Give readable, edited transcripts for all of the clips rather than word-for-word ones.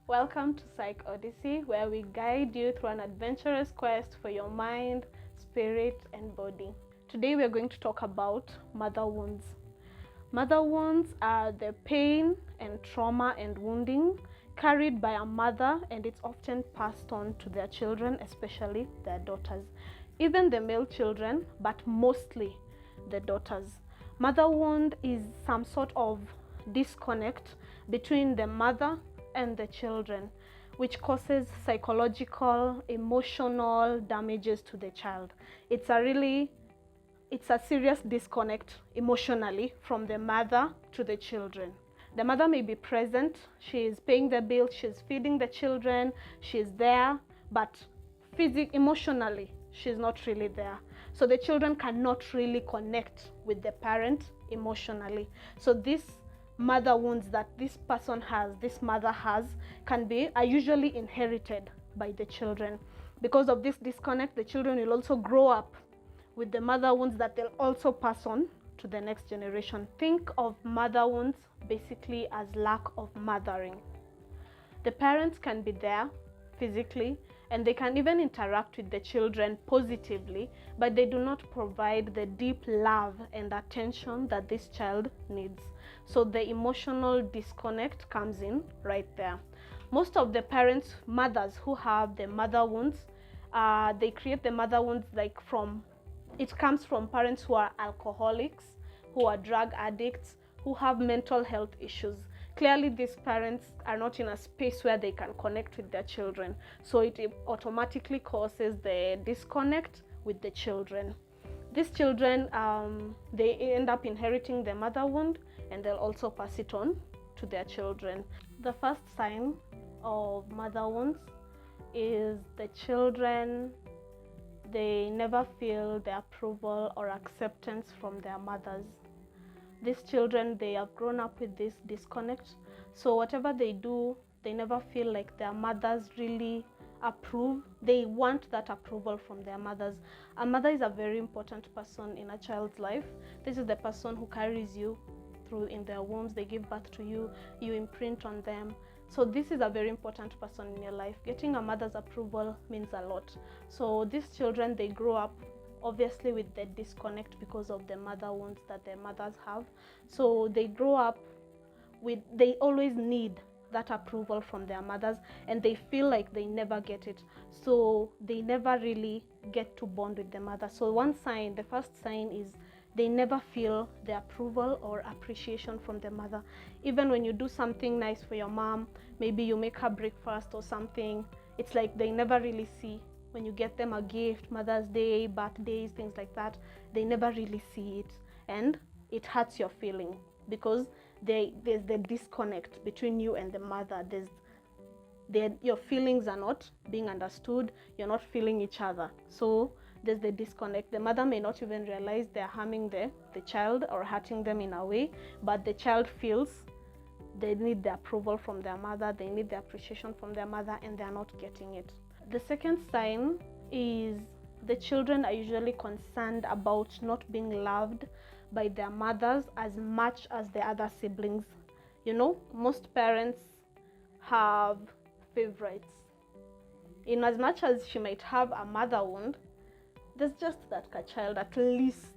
Welcome to Psych Odyssey, where we guide you through an adventurous quest for your mind, spirit, and body. Today we are going to talk about mother wounds. Mother wounds are the pain and trauma and wounding carried by a mother, and it's often passed on to their children, especially their daughters. Even the male children, but mostly the daughters. Mother wound is some sort of disconnect between the mother and the children, which causes psychological, emotional damages to the child. It's a serious disconnect emotionally from the mother to the children. The mother may be present, she is paying the bill, she's feeding the children, she's there, but emotionally, she's not really there. So the children cannot really connect with the parent emotionally. So these mother wounds that this mother has, are usually inherited by the children. Because of this disconnect, the children will also grow up with the mother wounds that they'll also pass on to the next generation. Think of mother wounds basically as lack of mothering. The parents can be there physically and they can even interact with the children positively, but they do not provide the deep love and attention that this child needs. So the emotional disconnect comes in right there. Most of the mothers who have the mother wounds, they create the mother wounds it comes from parents who are alcoholics, who are drug addicts, who have mental health issues. Clearly, these parents are not in a space where they can connect with their children. So it automatically causes the disconnect with the children. These children, they end up inheriting the mother wound and they'll also pass it on to their children. The first sign of mother wounds is the children, they never feel the approval or acceptance from their mothers. These children, they have grown up with this disconnect. So whatever they do, they never feel like their mothers really approve. They want that approval from their mothers. A mother is a very important person in a child's life. This is the person who carries you through in their wombs. They give birth to you, you imprint on them. So this is a very important person in your life. Getting a mother's approval means a lot. So these children, they grow up obviously with the disconnect because of the mother wounds that their mothers have. So they grow up they always need that approval from their mothers and they feel like they never get it. So they never really get to bond with the mother. So the first sign is they never feel the approval or appreciation from the mother. Even when you do something nice for your mom, maybe you make her breakfast or something, it's like they never really see. When you get them a gift, Mother's Day, birthdays, things like that, they never really see it. And it hurts your feeling because there's the disconnect between you and the mother. Your feelings are not being understood. You're not feeling each other. So there's the disconnect. The mother may not even realize they're harming the child or hurting them in a way, but the child feels they need the approval from their mother, they need the appreciation from their mother, and they're not getting it. The second sign is the children are usually concerned about not being loved by their mothers as much as the other siblings. You know, most parents have favorites. In as much as she might have a mother wound, there's just that child, at least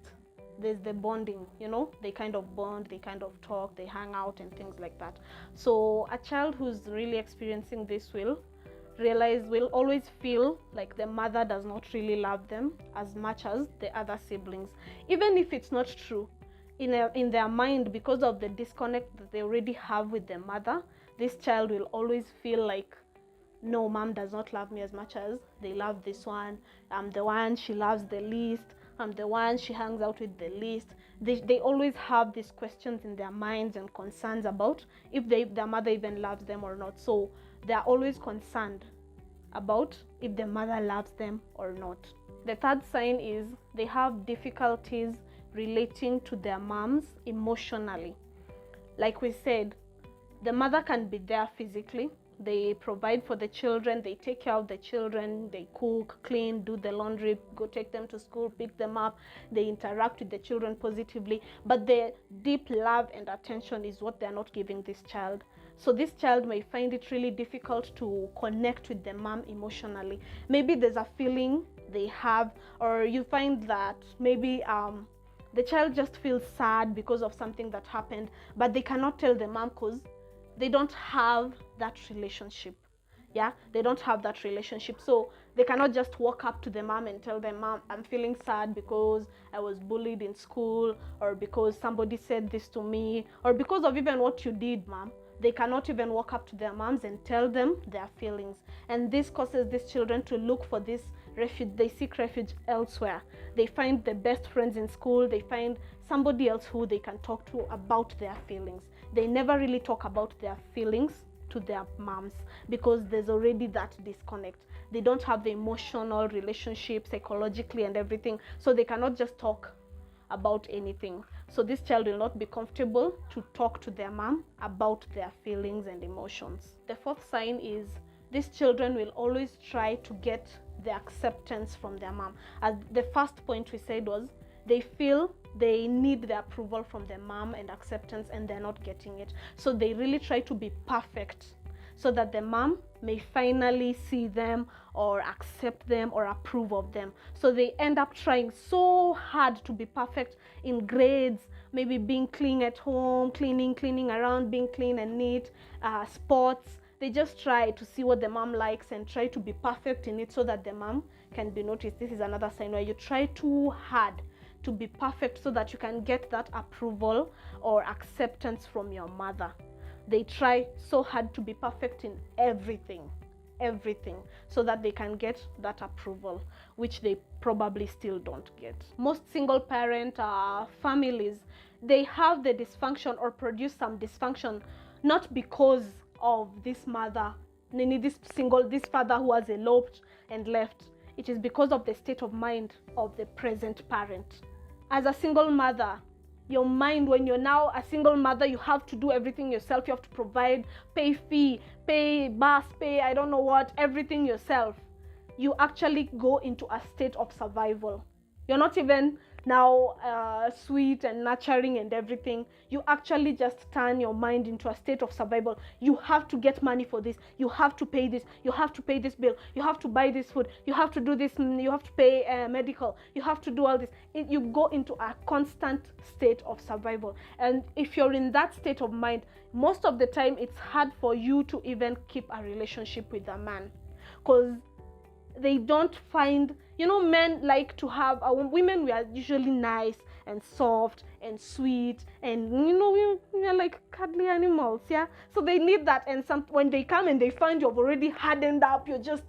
there's the bonding, you know, they kind of bond, they kind of talk, they hang out and things like that. So a child who's really experiencing this will always feel like the mother does not really love them as much as the other siblings. Even if it's not true, in their mind, because of the disconnect that they already have with their mother, this child will always feel like, no, mom does not love me as much as they love this one. I'm the one she loves the least. I'm the one she hangs out with the least. They always have these questions in their minds and concerns about if their mother even loves them or not. So they're always concerned about if their mother loves them or not. The third sign is they have difficulties relating to their moms emotionally. Like we said, the mother can be there physically. They provide for the children, they take care of the children, they cook, clean, do the laundry, go take them to school, pick them up, they interact with the children positively, but the deep love and attention is what they're not giving this child. So this child may find it really difficult to connect with the mom emotionally. Maybe there's a feeling they have, or you find that maybe the child just feels sad because of something that happened, but they cannot tell the mom because they don't have that relationship. Yeah, they don't have that relationship. So they cannot just walk up to the mom and tell them, "Mom, I'm feeling sad because I was bullied in school, or because somebody said this to me, or because of even what you did, mom." They cannot even walk up to their moms and tell them their feelings. And this causes these children to look for this refuge. They seek refuge elsewhere. They find the best friends in school. They find somebody else who they can talk to about their feelings. They never really talk about their feelings to their moms because there's already that disconnect. They don't have the emotional relationship psychologically and everything, so they cannot just talk about anything. So this child will not be comfortable to talk to their mom about their feelings and emotions. The fourth sign is these children will always try to get the acceptance from their mom. As the first point we said was, they feel they need the approval from their mom and acceptance, and they're not getting it. So they really try to be perfect so that the mom may finally see them or accept them or approve of them. So they end up trying so hard to be perfect in grades, maybe being clean at home, cleaning around, being clean and neat, sports. They just try to see what the mom likes and try to be perfect in it so that the mom can be noticed. This is another sign where you try too hard to be perfect so that you can get that approval or acceptance from your mother. They try so hard to be perfect in everything, so that they can get that approval, which they probably still don't get. Most single parent families, they have the dysfunction or produce some dysfunction, not because of this mother, this father who has eloped and left. It is because of the state of mind of the present parent. As a single mother, your mind, when you're now a single mother, you have to do everything yourself. You have to provide, pay fee, pay bus, pay I don't know what, everything yourself. You actually go into a state of survival. You're not even now sweet and nurturing and everything. You actually just turn your mind into a state of survival. You have to get money for this. You have to pay this. You have to pay this bill. You have to buy this food. You have to do this. You have to pay medical. You have to do all this. You go into a constant state of survival. And if you're in that state of mind, most of the time it's hard for you to even keep a relationship with a man, because they don't find, men like to have, women, we are usually nice and soft and sweet, and we are like cuddly animals, yeah. So they need that, and when they come and they find you've already hardened up, you're just,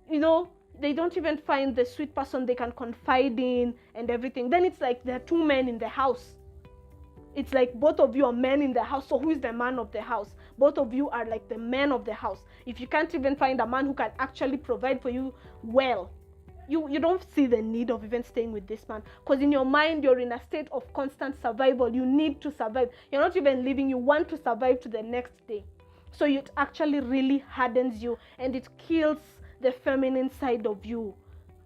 they don't even find the sweet person they can confide in and everything. Then it's like there are two men in the house. It's like both of you are men in the house. So who is the man of the house? Both of you are like the men of the house. If you can't even find a man who can actually provide for you well, you don't see the need of even staying with this man, because in your mind you're in a state of constant survival. You need to survive. You're not even living. You want to survive to the next day. So it actually really hardens you, and it kills the feminine side of you.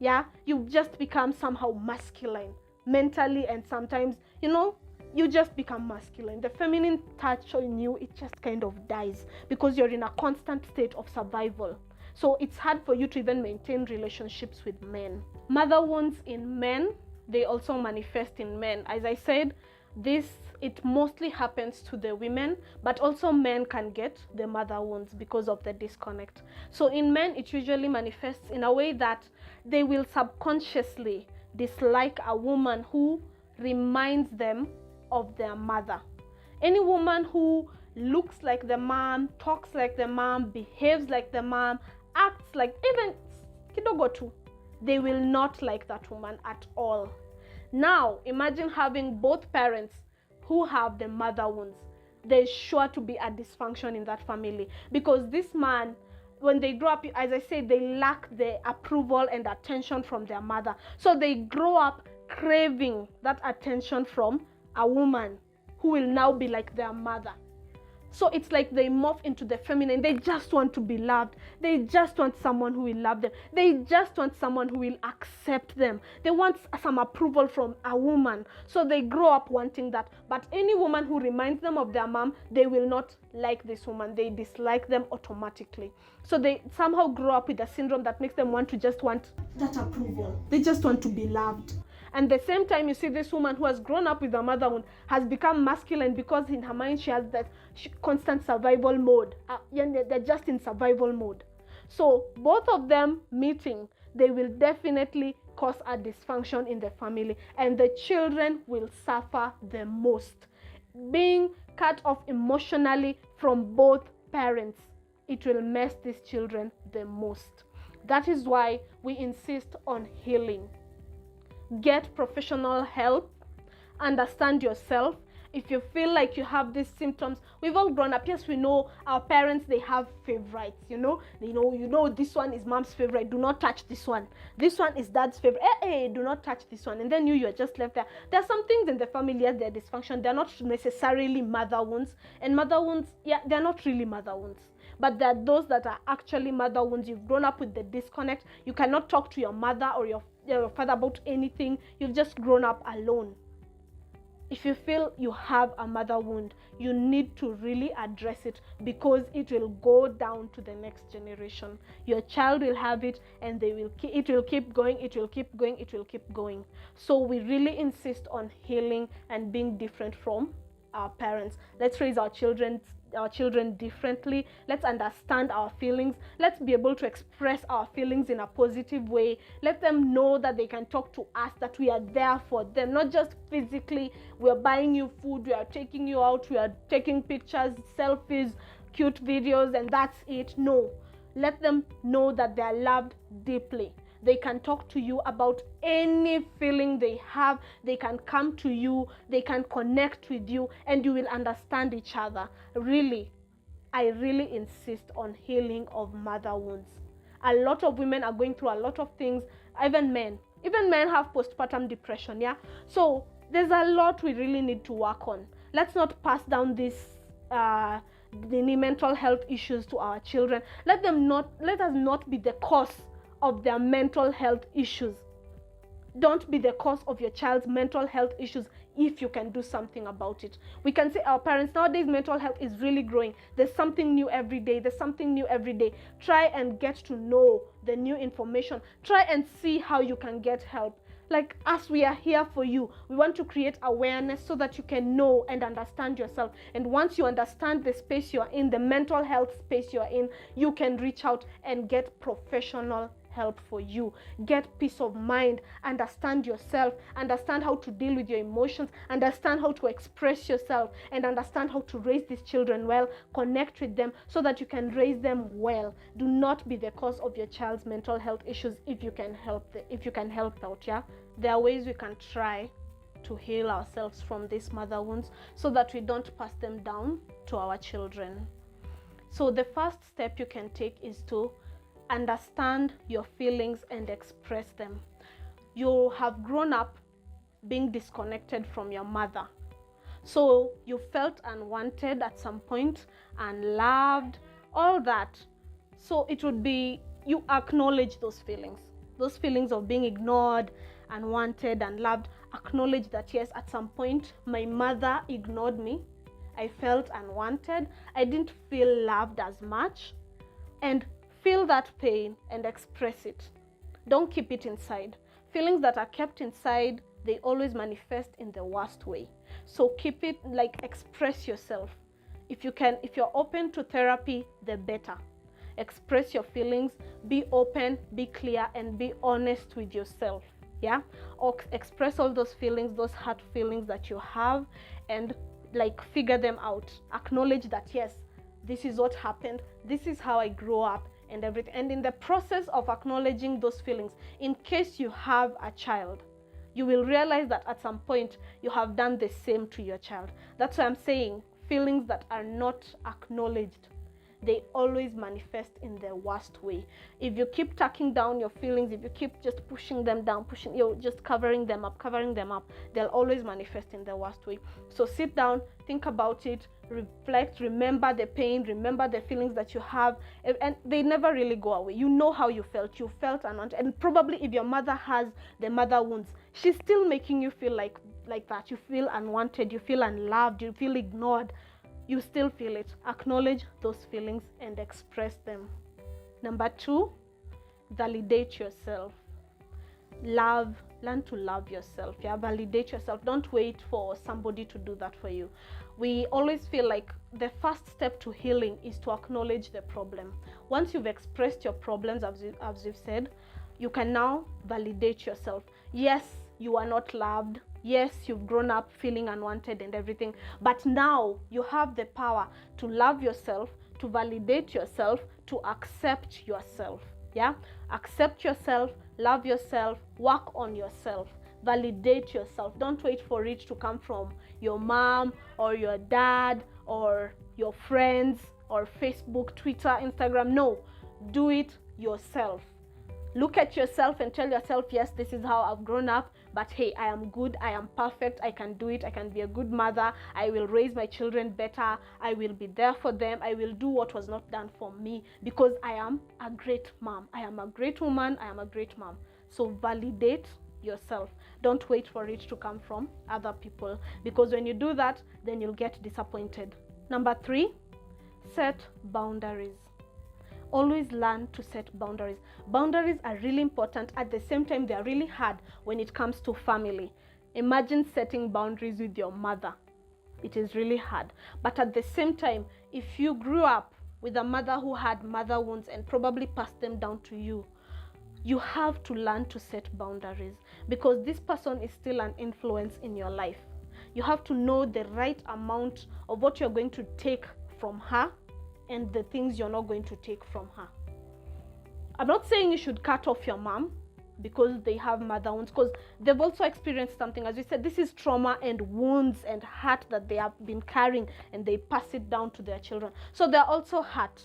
Yeah, you just become somehow masculine mentally, and sometimes you just become masculine. The feminine touch in you, it just kind of dies because you're in a constant state of survival. So it's hard for you to even maintain relationships with men. Mother wounds in men, they also manifest in men. As I said, it mostly happens to the women, but also men can get the mother wounds because of the disconnect. So in men, it usually manifests in a way that they will subconsciously dislike a woman who reminds them of their mother. Any woman who looks like the mom, talks like the mom, behaves like the mom, acts like, even kidogo tu, they will not like that woman at all. Now imagine having both parents who have the mother wounds. There's sure to be a dysfunction in that family, because this man, when they grow up, as I said, they lack the approval and attention from their mother. So they grow up craving that attention from a woman who will now be like their mother. So it's like they morph into the feminine. They just want to be loved. They just want someone who will love them. They just want someone who will accept them. They want some approval from a woman. So they grow up wanting that. But any woman who reminds them of their mom, they will not like this woman. They dislike them automatically. So they somehow grow up with a syndrome that makes them want that approval. They just want to be loved. And the same time, you see this woman who has grown up with a mother wound has become masculine because in her mind she has that constant survival mode. They're just in survival mode. So both of them meeting, they will definitely cause a dysfunction in the family, and the children will suffer the most. Being cut off emotionally from both parents, it will mess these children the most. That is why we insist on healing. Get professional help. Understand yourself. If you feel like you have these symptoms, we've all grown up. Yes, we know our parents, they have favorites, you know, this one is mom's favorite, do not touch this one. This one is dad's favorite, do not touch this one. And then you're just left there. There are some things in the family, yes, they're dysfunction. They're not necessarily mother wounds. And mother wounds, yeah, they're not really mother wounds. But there are those that are actually mother wounds. You've grown up with the disconnect. You cannot talk to your mother or your father about anything. You've just grown up alone. If you feel you have a mother wound, you need to really address it, because it will go down to the next generation. Your child will have it, and it will keep going, it will keep going, it will keep going. So we really insist on healing and being different from our parents. Let's raise our children differently. Let's understand our feelings. Let's be able to express our feelings in a positive way. Let them know that they can talk to us, that we are there for them, not just physically. We are buying you food, we are taking you out, we are taking pictures, selfies, cute videos, and that's it. No, let them know that they are loved deeply. They can talk to you about any feeling they have. They can come to you. They can connect with you, and you will understand each other. Really, I really insist on healing of mother wounds. A lot of women are going through a lot of things. Even men have postpartum depression. Yeah. So there's a lot we really need to work on. Let's not pass down this the mental health issues to our children. Let us not be the cause of their mental health issues. Don't be the cause of your child's mental health issues if you can do something about it. We can say our parents, nowadays mental health is really growing. There's something new every day. Try and get to know the new information. Try and see how you can get help. Like us, we are here for you. We want to create awareness so that you can know and understand yourself. And once you understand the space you're in, the mental health space you're in, you can reach out and get professional help for you. Get peace of mind. Understand yourself. Understand how to deal with your emotions. Understand how to express yourself, and understand how to raise these children well. Connect with them so that you can raise them well. Do not be the cause of your child's mental health issues if you can help out. Yeah, there are ways we can try to heal ourselves from these mother wounds so that we don't pass them down to our children. So the first step you can take is to understand your feelings and express them. You have grown up being disconnected from your mother. So you felt unwanted at some point, unloved, all that. So it would be, you acknowledge those feelings of being ignored, unwanted, unloved. Acknowledge that, yes, at some point my mother ignored me. I felt unwanted. I didn't feel loved as much. And feel that pain and express it. Don't keep it inside. Feelings that are kept inside, they always manifest in the worst way. So keep it, express yourself. If you're open to therapy, the better. Express your feelings, be open, be clear, and be honest with yourself. Yeah? Or express all those feelings, those hurt feelings that you have, and figure them out. Acknowledge that, yes, this is what happened, this is how I grew up, and everything. And in the process of acknowledging those feelings, in case you have a child, you will realize that at some point you have done the same to your child. That's why I'm saying feelings that are not acknowledged, they always manifest in the worst way. If you keep tucking down your feelings, if you keep just pushing them down, you're just covering them up, they'll always manifest in the worst way. So sit down, think about it, reflect, remember the pain, remember the feelings that you have, and they never really go away. You know how you felt unwanted, and probably if your mother has the mother wounds, she's still making you feel like that. You feel unwanted, you feel unloved, you feel ignored. You still feel it. Acknowledge those feelings and express them. Number 2, validate yourself. Learn to love yourself. Validate yourself. Don't wait for somebody to do that for you. We always feel like the first step to healing is to acknowledge the problem. Once you've expressed your problems, as you've said, you can now validate yourself. Yes, you are not loved. Yes, you've grown up feeling unwanted and everything, but now you have the power to love yourself, to validate yourself, to accept yourself. Accept yourself, love yourself, work on yourself, validate yourself. Don't wait for it to come from your mom or your dad or your friends or Facebook, Twitter, Instagram. No, do it yourself. Look at yourself and tell yourself, yes, this is how I've grown up, but hey, I am good, I am perfect, I can do it, I can be a good mother, I will raise my children better, I will be there for them, I will do what was not done for me, because I am a great mom, I am a great woman, I am a great mom. So validate yourself. Don't wait for it to come from other people, because when you do that, then you'll get disappointed. Number 3, set boundaries. Always learn to set boundaries. Boundaries are really important. At the same time, they are really hard when it comes to family. Imagine setting boundaries with your mother. It is really hard. But at the same time, if you grew up with a mother who had mother wounds and probably passed them down to you, you have to learn to set boundaries, because this person is still an influence in your life. You have to know the right amount of what you're going to take from her and the things you're not going to take from her. I'm not saying you should cut off your mom because they have mother wounds, because they've also experienced something. As we said, this is trauma and wounds and hurt that they have been carrying, and they pass it down to their children. So they're also hurt.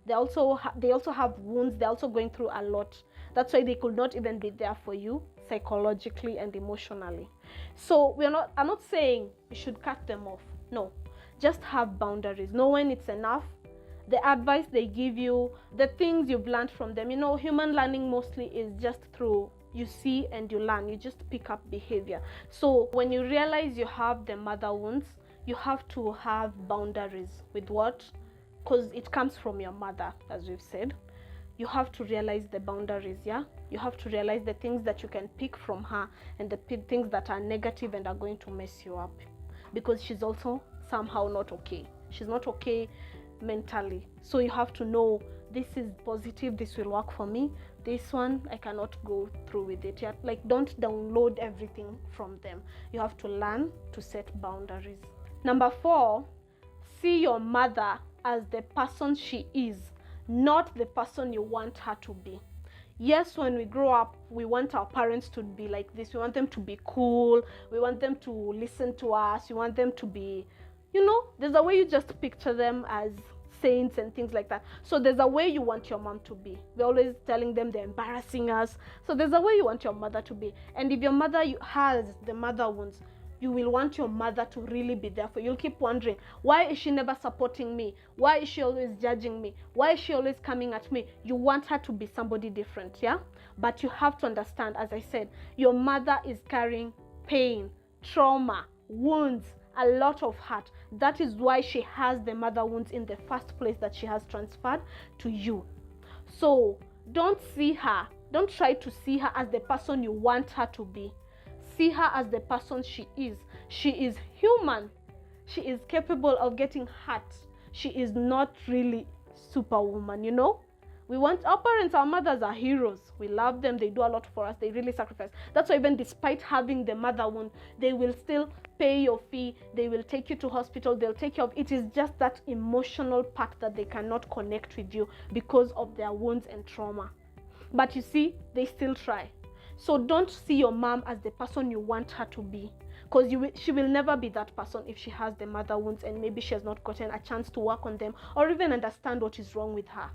They also have wounds. They're also going through a lot. That's why they could not even be there for you psychologically and emotionally. So I'm not saying you should cut them off. No, just have boundaries. Know when it's enough. The advice they give you, the things you've learned from them. Human learning mostly is just through you see and you learn. You just pick up behavior. So when you realize you have the mother wounds, you have to have boundaries with what? Because it comes from your mother, as we've said. You have to realize the boundaries, You have to realize the things that you can pick from her and the things that are negative and are going to mess you up. Because she's also somehow not okay. She's not okay mentally. So you have to know, this is positive, this will work for me. This one, I cannot go through with it yet. Don't download everything from them. You have to learn to set boundaries. Number 4, see your mother as the person she is, not the person you want her to be. Yes, when we grow up, we want our parents to be like this. We want them to be cool. We want them to listen to us. We want them to be, there's a way you just picture them as saints and things like that. So there's a way you want your mom to be. We're always telling them they're embarrassing us. So there's a way you want your mother to be. And if your mother has the mother wounds, you will want your mother to really be there for you. You'll keep wondering, why is she never supporting me? Why is she always judging me? Why is she always coming at me? You want her to be somebody different, But you have to understand, as I said, your mother is carrying pain, trauma, wounds, a lot of hurt. That is why she has the mother wounds in the first place that she has transferred to you. So don't try to see her as the person you want her to be. See her as the person she is. She is human. She is capable of getting hurt. She is not really superwoman, We want our parents, our mothers are heroes. We love them. They do a lot for us. They really sacrifice. That's why even despite having the mother wound, they will still pay your fee. They will take you to hospital. They'll take care of it. Is just that emotional part that they cannot connect with you because of their wounds and trauma. But you see, they still try. So don't see your mom as the person you want her to be, because she will never be that person if she has the mother wounds and maybe she has not gotten a chance to work on them or even understand what is wrong with her.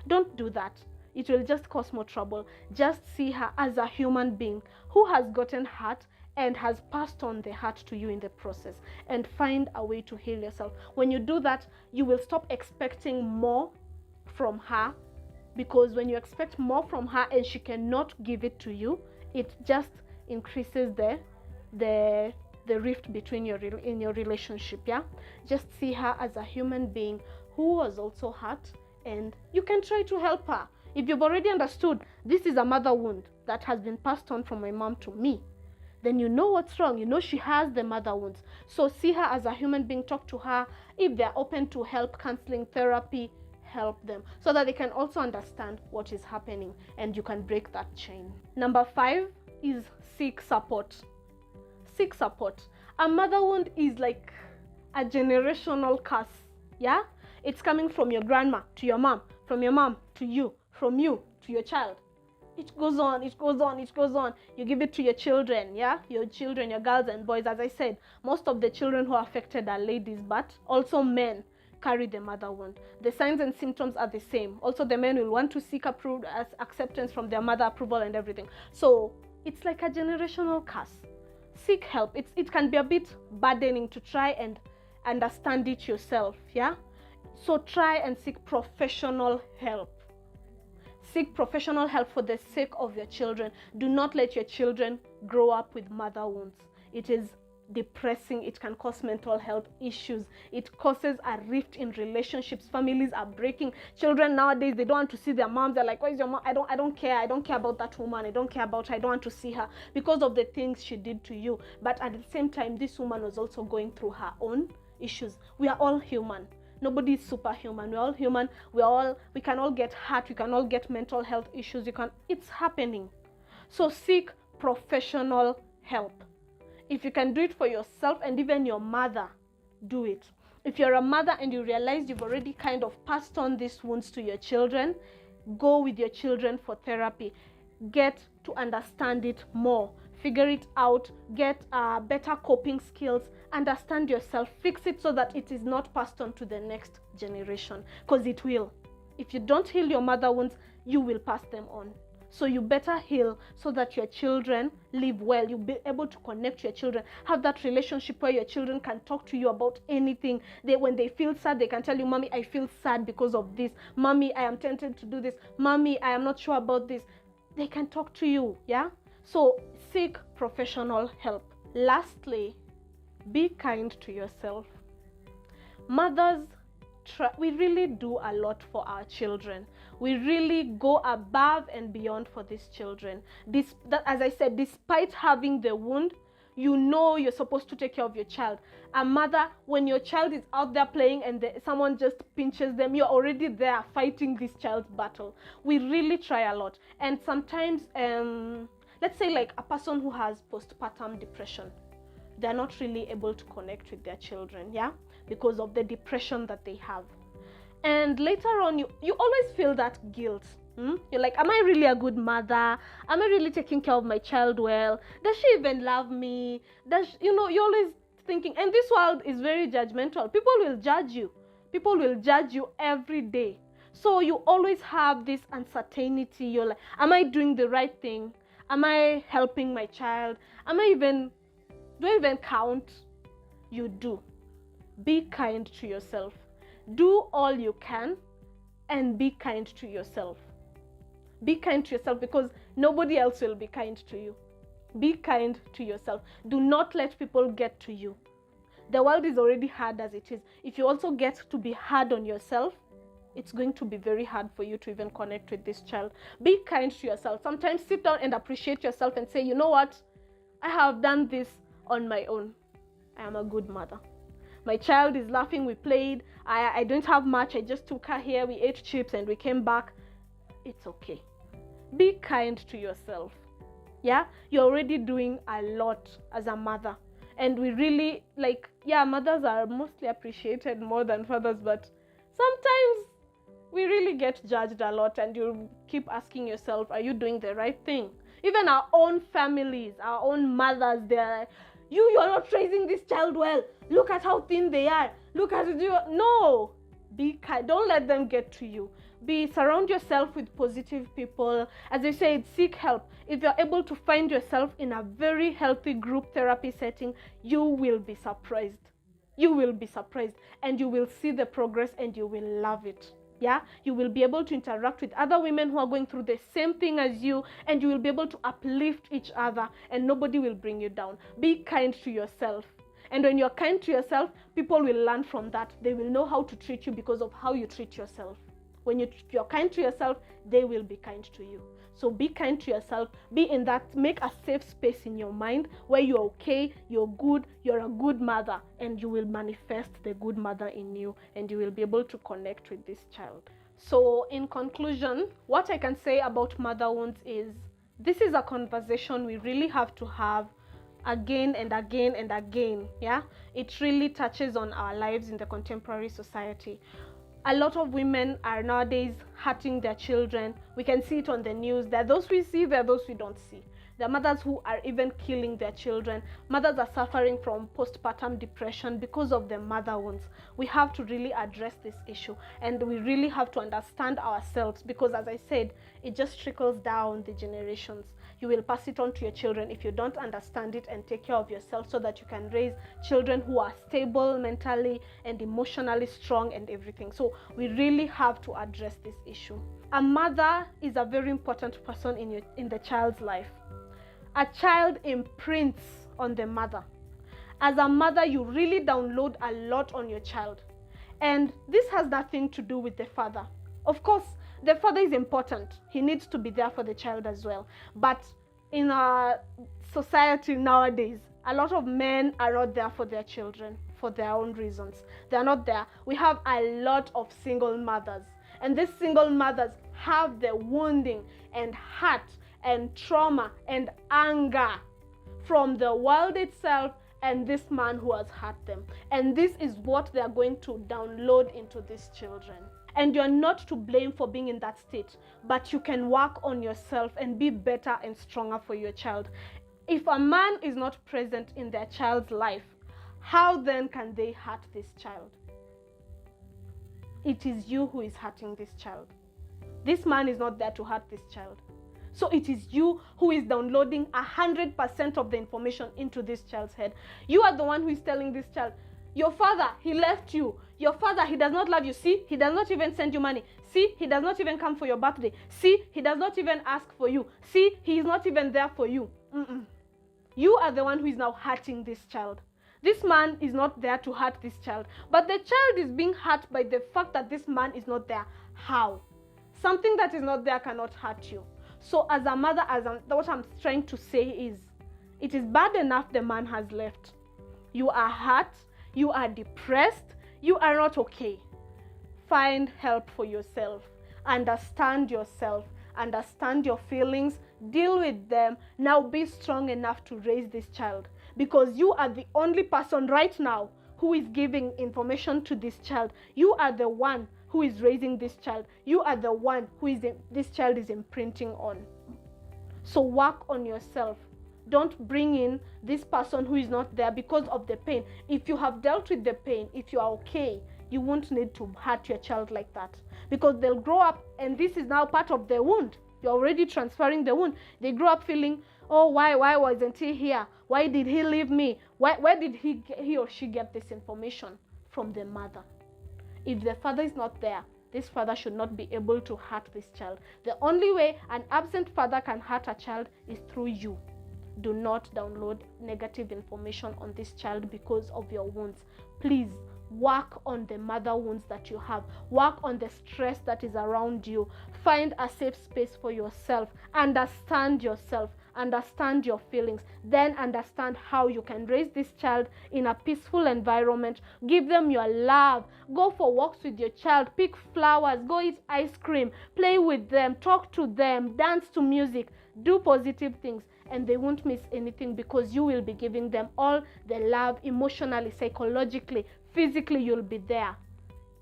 Don't do that. It will just cause more trouble. Just see her as a human being who has gotten hurt and has passed on the hurt to you in the process, and find a way to heal yourself. When you do that, you will stop expecting more from her, because when you expect more from her and she cannot give it to you, it just increases the rift between in your relationship. Yeah, just see her as a human being who was also hurt, and you can try to help her. If you've already understood this is a mother wound that has been passed on from my mom to me, then you know what's wrong. You know she has the mother wounds. So see her as a human being, talk to her. If they're open to help, counseling, therapy, help them so that they can also understand what is happening and you can break that chain. Number 5 is seek support. Seek support. A mother wound is like a generational curse. Yeah? It's coming from your grandma to your mom, from your mom to you, from you to your child. It goes on, it goes on, it goes on. You give it to your children, yeah? Your children, your girls and boys. As I said, most of the children who are affected are ladies, but also men carry the mother wound. The signs and symptoms are the same. Also, the men will want to seek acceptance from their mother, approval and everything. So it's like a generational curse. Seek help. It can be a bit burdening to try and understand it yourself, yeah? So try and seek professional help. Seek professional help for the sake of your children. Do not let your children grow up with mother wounds. It is depressing. It can cause mental health issues. It causes a rift in relationships. Families are breaking. Children nowadays, they don't want to see their moms. They're like, where's your mom? I don't care. I don't care about that woman. I don't care about her. I don't want to see her because of the things she did to you. But at the same time, this woman was also going through her own issues. We are all human. Nobody is superhuman. We're all human. We can all get hurt. We can all get mental health issues. It's happening. So seek professional help. If you can do it for yourself and even your mother, do it. If you're a mother and you realize you've already kind of passed on these wounds to your children, go with your children for therapy. Get to understand it more. Figure it out. Get better coping skills. Understand yourself. Fix it so that it is not passed on to the next generation, because it will. If you don't heal your mother wounds, you will pass them on. So you better heal so that your children live well. You'll be able to connect to your children. Have that relationship where your children can talk to you about anything. When they feel sad, they can tell you, Mommy, I feel sad because of this. Mommy, I am tempted to do this. Mommy, I am not sure about this. They can talk to you, yeah? So seek professional help. Lastly, be kind to yourself. Mothers, we really do a lot for our children. We really go above and beyond for these children. As I said, despite having the wound, you know you're supposed to take care of your child. A mother, when your child is out there playing and someone just pinches them, you're already there fighting this child's battle. We really try a lot. And sometimes, let's say like a person who has postpartum depression, they're not really able to connect with their children, yeah, because of the depression that they have. And later on, you always feel that guilt. You're like, am I really a good mother? Am I really taking care of my child well? Does she even love me? You're always thinking, and this world is very judgmental. People will judge you. People will judge you every day. So you always have this uncertainty. You're like, am I doing the right thing? Am I helping my child? Do I even count? You do. Be kind to yourself. Do all you can and be kind to yourself. Be kind to yourself because nobody else will be kind to you. Be kind to yourself. Do not let people get to you. The world is already hard as it is. If you also get to be hard on yourself, it's going to be very hard for you to even connect with this child. Be kind to yourself. Sometimes sit down and appreciate yourself and say, you know what? I have done this on my own. I am a good mother. My child is laughing. We played. I don't have much. I just took her here. We ate chips and we came back. It's okay. Be kind to yourself. Yeah? You're already doing a lot as a mother. And we really, mothers are mostly appreciated more than fathers, but sometimes we really get judged a lot and you keep asking yourself, are you doing the right thing? Even our own families, our own mothers, they're You are not raising this child well. Look at how thin they are. Look at it. No. Be kind. Don't let them get to you. Surround yourself with positive people. As I said, seek help. If you're able to find yourself in a very healthy group therapy setting, you will be surprised. You will be surprised, and you will see the progress, and you will love it. Yeah, you will be able to interact with other women who are going through the same thing as you, and you will be able to uplift each other, and nobody will bring you down. Be kind to yourself. And when you're kind to yourself, people will learn from that. They will know how to treat you because of how you treat yourself. When you're kind to yourself, they will be kind to you. So be kind to yourself. Be in that, make a safe space in your mind where you're okay, you're good, you're a good mother, and you will manifest the good mother in you, and you will be able to connect with this child. So in conclusion, what I can say about mother wounds is, this is a conversation we really have to have again and again and again. Yeah, it really touches on our lives in the contemporary society. A lot of women are nowadays hurting their children. We can see it on the news. There are those we see, there are those we don't see. There are mothers who are even killing their children. Mothers are suffering from postpartum depression because of the mother wounds. We have to really address this issue, and we really have to understand ourselves, because as I said, it just trickles down the generations. You will pass it on to your children if you don't understand it and take care of yourself, so that you can raise children who are stable mentally and emotionally strong and everything. So we really have to address this issue. A mother is a very important person in the child's life. A child imprints on the mother. As a mother, you really download a lot on your child. And this has nothing to do with the father. Of course, the father is important. He needs to be there for the child as well. But in our society nowadays, a lot of men are not there for their children for their own reasons. They are not there. We have a lot of single mothers. And these single mothers have the wounding and hurt and trauma and anger from the world itself and this man who has hurt them. And this is what they are going to download into these children. And you're not to blame for being in that state, but you can work on yourself and be better and stronger for your child. If a man is not present in their child's life, how then can they hurt this child? It is you who is hurting this child. This man is not there to hurt this child. So it is you who is downloading 100% of the information into this child's head. You are the one who is telling this child, your father, he left you. Your father, he does not love you. See, he does not even send you money. See, he does not even come for your birthday. See, he does not even ask for you. See, he is not even there for you. You are the one who is now hurting this child. This man is not there to hurt this child. But the child is being hurt by the fact that this man is not there. How? Something that is not there cannot hurt you. So as a mother, what I'm trying to say is, it is bad enough the man has left. You are hurt. You are depressed. You are not okay. Find help for yourself. Understand yourself. Understand your feelings. Deal with them. Now be strong enough to raise this child, because you are the only person right now who is giving information to this child. You are the one who is raising this child. You are the one who this child is imprinting on. So work on yourself. Don't bring in this person who is not there because of the pain. If you have dealt with the pain, if you are okay, you won't need to hurt your child like that, because they'll grow up and this is now part of the wound. You're already transferring the wound. They grow up feeling, oh, why wasn't he here? Why did he leave me? Where did he or she get this information? From the mother. If the father is not there, this father should not be able to hurt this child. The only way an absent father can hurt a child is through you. Do not download negative information on this child because of your wounds. Please work on the mother wounds that you have. Work on the stress that is around you. Find a safe space for yourself. Understand yourself. Understand your feelings. Then understand how you can raise this child in a peaceful environment. Give them your love. Go for walks with your child. Pick flowers. Go eat ice cream. Play with them. Talk to them. Dance to music. Do positive things. And they won't miss anything, because you will be giving them all the love, emotionally, psychologically, physically. You'll be there.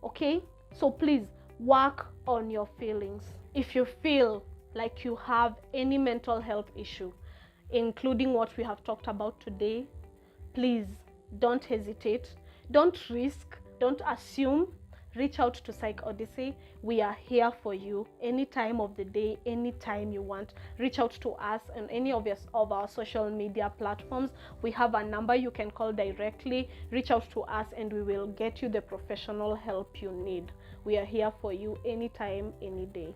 Okay? So please work on your feelings. If you feel like you have any mental health issue, including what we have talked about today, please don't hesitate, don't risk, don't assume. Reach out to Psych Odyssey. We are here for you any time of the day, anytime you want. Reach out to us on any of our social media platforms. We have a number you can call directly. Reach out to us and we will get you the professional help you need. We are here for you anytime, any day.